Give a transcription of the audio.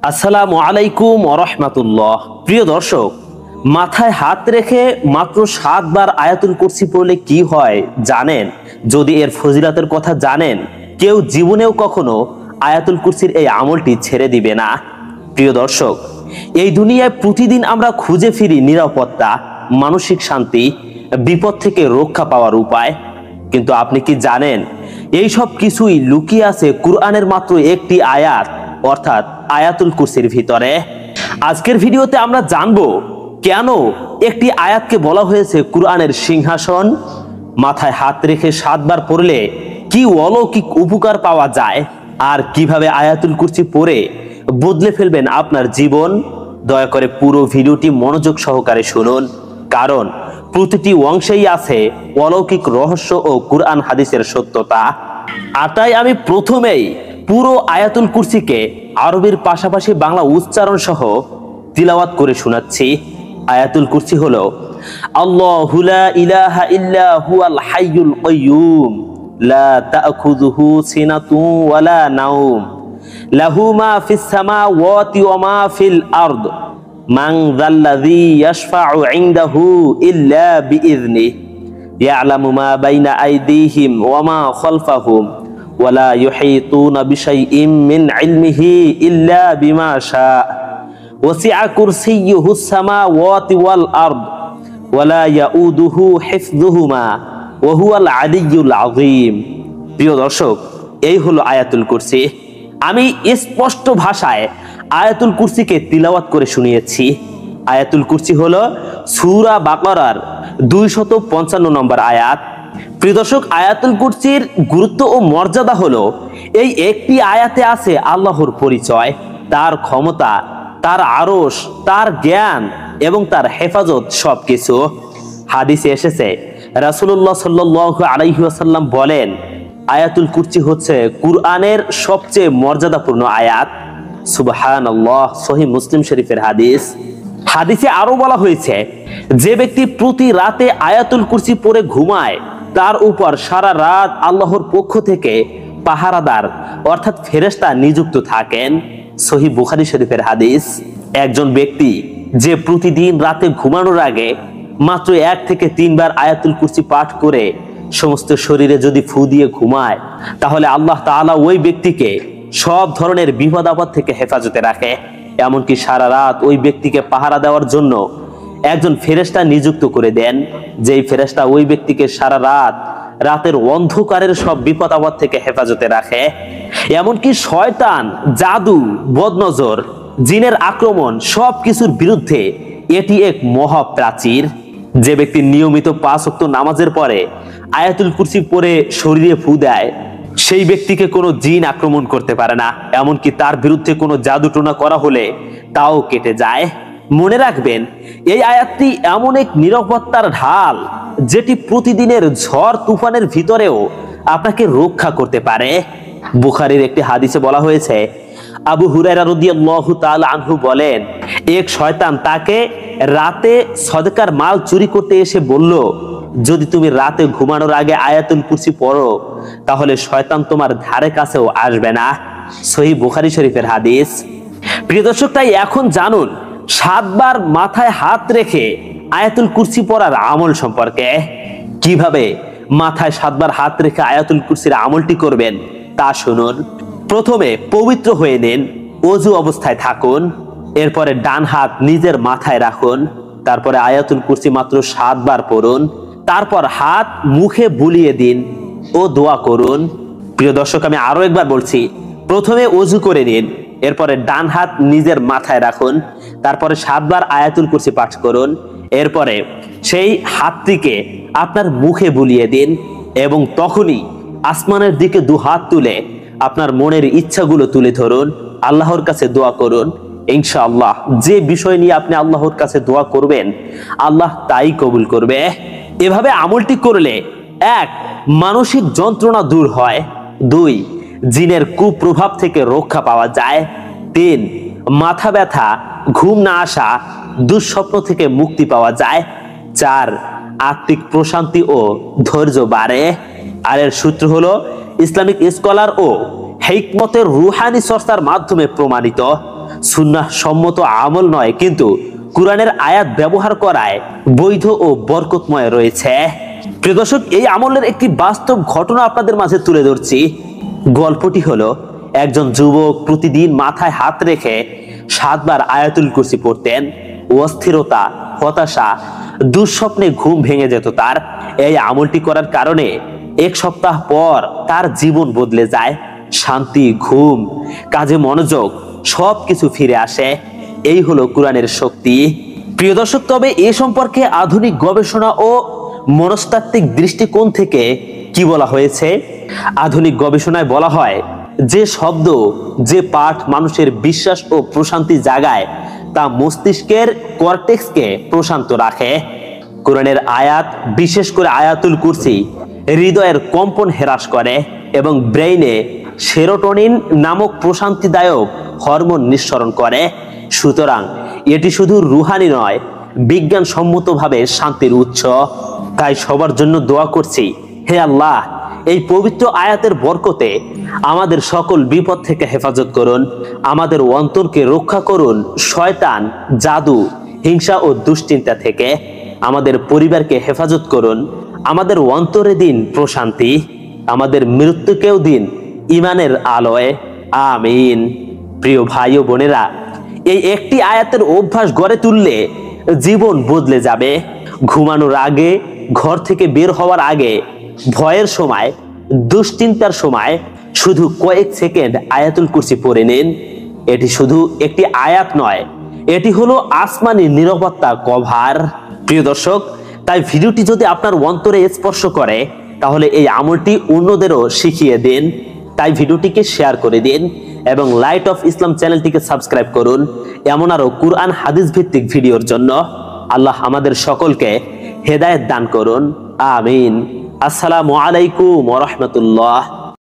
আসসালামু আলাইকুম ওয়া রাহমাতুল্লাহ। প্রিয় দর্শক, মাথায় হাত রেখে মাত্র 7 বার আয়াতুল কুরসি পড়লে কি হয় জানেন? যদি এর ফজিলতের কথা জানেন, কেউ জীবনেও কখনো আয়াতুল কুরসির এই আমলটি ছেড়ে দিবে না। প্রিয় দর্শক, এই দুনিয়ায় প্রতিদিন আমরা খুঁজে ফিরি নিরাপত্তা, মানসিক শান্তি, বিপদ থেকে রক্ষা পাওয়ার উপায়। কিন্তু আপনি কি জানেন, এই সব কিছুই লুকিয়ে আছে কুরআনের মাত্র একটি আয়াত, অর্থাৎ আয়াতুল কুরসির ভিতরে। আজকের ভিডিওতে আমরা জানবো কেন একটি আয়াতকে বলা হয়েছে কুরআনের সিংহাসন। মাথায় হাত রেখে 7 বার পড়লে কি অলৌকিক উপকার পাওয়া যায়, আর কিভাবে আয়াতুল কুরসি পড়ে বদলে ফেলবেন আপনার জীবন। দয়া করে পুরো ভিডিওটি মনোযোগ সহকারে শুনুন, কারণ প্রতিটি অংশেই আছে অলৌকিক রহস্য ও কুরআন হাদিসের সত্যতা। আর তাই আমি প্রথমেই পুরো আয়াতুল কুরসিকে আরবির পাশাপাশি বাংলা উচ্চারণ সহ তিলাওয়াত করে শোনাচ্ছি। আয়াতুল কুরসি হলো, আল্লাহু লা ইলাহা ইল্লা হুয়াল হাইয়ুল কাইয়্যুম লা তা'খুযুহু সিনাতুন ওয়ালা নাওম লাহু মা ফিস সামাওয়াতি ওয়া মা ফিল আরদ মান যাল্লাযী ইয়াশফা'ু ইনদাহু ইল্লা বিইযনিহি ইয়া'লামু মা বাইনা আইদিহিম ওয়া মা খালফাহুম ওয়ালা ইউহীতুনা বিশাইইম মিন ইলমিহি ইল্লা বিমা শাআ ওয়াসি'a কুরসিয়্যুহুস সামাওয়াতি ওয়াল আরদ ওয়ালা ইয়াউদুহু হিফযুহুমা ওয়া হুয়াল আলিয়্যুল আযীম। প্রিয় দর্শক, এই হলো আয়াতুল কুরসি। আমি স্পষ্ট ভাষায় আয়াতুল কুরসিকে তিলাওয়াত করে শুনিয়েছি। আয়াতুল কুরসি হলো সূরা বাকারার 255 নম্বর আয়াত। প্রিয় দর্শক, আয়াতুল কুরসির গুরুত্ব ও মর্যাদা হলো, এই একটি আয়াতে আছে আল্লাহর পরিচয়, তার ক্ষমতা, তার আরশ, তার জ্ঞান এবং তার হেফাজত সবকিছু। হাদিসে এসেছে, রাসূলুল্লাহ সাল্লাল্লাহু আলাইহি ওয়াসাল্লাম বলেন, আয়াতুল কুরসি হচ্ছে কুরআনের সবচেয়ে মর্যাদাপূর্ণ আয়াত। সুবহানাল্লাহ। সহিহ মুসলিম শরীফের হাদিস। হাদিসে আরো বলা হয়েছে, যে ব্যক্তি প্রতি রাতে আয়াতুল কুরসি পড়ে ঘুমায়, তার উপর সারা রাত আল্লাহর পক্ষ থেকে পাহারাদার অর্থাৎ ফেরেশতা নিযুক্ত থাকেন। সহিহ বুখারী শরীফের হাদিস। একজন ব্যক্তি যে প্রতিদিন রাতে ঘুমানোর আগে মাত্র 1 থেকে 3 বার আয়াতুল কুরসি পাঠ করে সমস্ত শরীরে যদি ফু দিয়ে ঘুমায়, তাহলে আল্লাহ তাআলা ওই ব্যক্তিকে সব ধরনের বিপদ আপদ থেকে হেফাজতে রাখে। এমনকি সারা রাত ওই ব্যক্তিকে পাহারা দেওয়ার জন্য একজন ফেরেশতা নিযুক্ত করে দেন, যেই ফেরেশতা ওই ব্যক্তিকে সারা রাতের অন্ধকারের সব বিপদ আপদ থেকে হেফাজতে রাখে। এমনকি শয়তান, জাদু, বদনজর, জিনের আক্রমণ সবকিছুর বিরুদ্ধে এটি এক মহাপ্রাচীর। যে ব্যক্তি নিয়মিত 5 ওয়াক্ত নামাজের পরে আয়াতুল কুরসি পড়ে শরীরে ফু দেয়, সেই ব্যক্তিকে কোনো জিন আক্রমণ করতে পারে না। এমনকি তার বিরুদ্ধে কোনো জাদুটোনা করা হলে তাও কেটে যায়। মনে রাখবেন, এই আয়াতটি এমন এক নিরাপত্তার ঢাল, যেটি প্রতিদিনের ঝড় তুফানের ভিতরেও আপনাকে রক্ষা করতে পারে। বুখারীর একটি হাদিসে বলা হয়েছে, আবু হুরায়রা রাদিয়াল্লাহু তাআলা আনহু বলেন, এক শয়তান তাকে রাতে সদকার মাল চুরি করতে এসে বলল, যদি তুমি রাতে ঘুমানোর আগে আয়াতুল কুরসি পড়ো, তাহলে শয়তান তোমার ধারে কাছেও আসবে না। সহিহ বুখারী শরীফের হাদিস। প্রিয় দর্শক, তাই এখন জানুন 7 বার মাথায় হাত রেখে আয়াতুল কুরসি পড়ার আমল সম্পর্কে। কিভাবে মাথায় 7 বার হাত রেখে আয়াতুল কুরসির আমলটি করবেন তা শুনুন। প্রথমে পবিত্র হয়ে নিন, ওযু অবস্থায় থাকুন। এরপরে ডান হাত নিজের মাথায় রাখুন। তারপরে আয়াতুল কুরসি মাত্র 7 বার পড়ুন। তারপর হাত মুখে বুলিয়ে দিন ও দোয়া করুন। প্রিয় দর্শক, আমি আরো একবার বলছি, প্রথমে ওযু করে নিন, এরপরে ডান হাত নিজের মাথায় রাখুন, তারপরে 7 বার আয়াতুল কুরসি পাঠ করুন। এরপরে সেই হাতটিকে আপনার মুখে বুলিয়ে দিন এবং তখনই আসমানের দিকে 2 হাত তুলে আপনার মনের ইচ্ছাগুলো তুলে ধরুন, আল্লাহর কাছে দোয়া করুন। ইনশাআল্লাহ যে বিষয় নিয়ে আপনি আল্লাহর কাছে দোয়া করবেন, আল্লাহ তাই কবুল করবে। এভাবে আমলটি করলে 1. মানসিক যন্ত্রণা দূর হয়, 2. জিনের কুপ্রভাব থেকে রক্ষা পাওয়া যায়, 3. মাথা ব্যথা, ঘুম না আসা, দুঃস্বপ্ন থেকে মুক্তি পাওয়া যায়, 4. আত্মিক প্রশান্তি ও ধৈর্য বাড়ে। আর এর সূত্র হলো ইসলামিক স্কলার ও হিকমতের রুহানি চর্চার মাধ্যমে প্রমাণিত। সুন্নাহ সম্মত আমল নয়, কিন্তু কোরআনের আয়াত ব্যবহার করায় বৈধ ও বরকতময় রয়েছে। প্রিয় দর্শক, এই আমলের একটি বাস্তব ঘটনা আপনাদের মাঝে তুলে ধরছি। গল্পটি হলো, একজন যুবক প্রতিদিন মাথায় হাত রেখে 7 বার আয়াতুল কুরসি পড়তেন। অস্থিরতা, হতাশা, দুঃস্বপ্নে ঘুম ভেঙে যেত তার। এই আমলটি করার কারণে 1 সপ্তাহ পর তার জীবন বদলে যায়। শান্তি, ঘুম, কাজে মনোযোগ সবকিছু ফিরে আসে। এই হলো কোরআনের শক্তি। প্রিয় দর্শক, তবে এ সম্পর্কে আধুনিক গবেষণা ও মনস্তাত্ত্বিক দৃষ্টিকোণ থেকে কি বলা হয়েছে? আধুনিক গবেষণায় বলা হয়, যে শব্দ, যে পাঠ মানুষের বিশ্বাস ও প্রশান্তি জাগায়, তা মস্তিষ্কের কর্টেক্সকে প্রশান্ত রাখে। কোরআনের আয়াত, বিশেষ করে আয়াতুল কুরসি, হৃদয়ের কম্পন হ্রাস করে এবং ব্রেইনে সেরোটোনিন নামক প্রশান্তিদায়ক হরমোন নিঃসরণ করে। সুতরাং এটি শুধু রুহানি নয়, বিজ্ঞানসম্মতভাবে শান্তির উৎস। তাই সবার জন্য দোয়া করছি, হে আল্লাহ, এই পবিত্র আয়াতের বরকতে আমাদের সকল বিপদ থেকে হেফাজত করুন, আমাদের অন্তরকে রক্ষা করুন শয়তান, জাদু, হিংসা ও দুশ্চিন্তা থেকে, আমাদের পরিবারকে হেফাজত করুন, আমাদের অন্তরে দিন প্রশান্তি, আমাদের মৃত্যুকেও দিন ঈমানের আলোয়। আমিন। প্রিয় ভাই ও বোনেরা, এই একটি আয়াতের অভ্যাস গড়ে তুললে জীবন বদলে যাবে। ঘুমানোর আগে, ঘর থেকে বের হওয়ার আগে, ভয়ের সময়, দুশ্চিন্তার সময় শুধু কয়েক সেকেন্ড আয়াতুল কুরসি পড়ে নিন। এটি শুধু একটি আয়াত নয়, এটি হলো আসমানি নিরাপত্তা কভার। প্রিয় দর্শক, তাই ভিডিওটি যদি আপনার অন্তরে স্পর্শ করে, তাহলে এই আমলটি অন্যদেরও শিখিয়ে দিন। তাই ভিডিওটিকে শেয়ার করে দিন এবং লাইট অফ ইসলাম চ্যানেলটিকে সাবস্ক্রাইব করুন এমন আরো কুরআন হাদিস ভিত্তিক ভিডিওর জন্য। আল্লাহ আমাদের সকলকে হেদায়েত দান করুন। আমিন। আসসালামু আলাইকুম ওয়া রাহমাতুল্লাহ।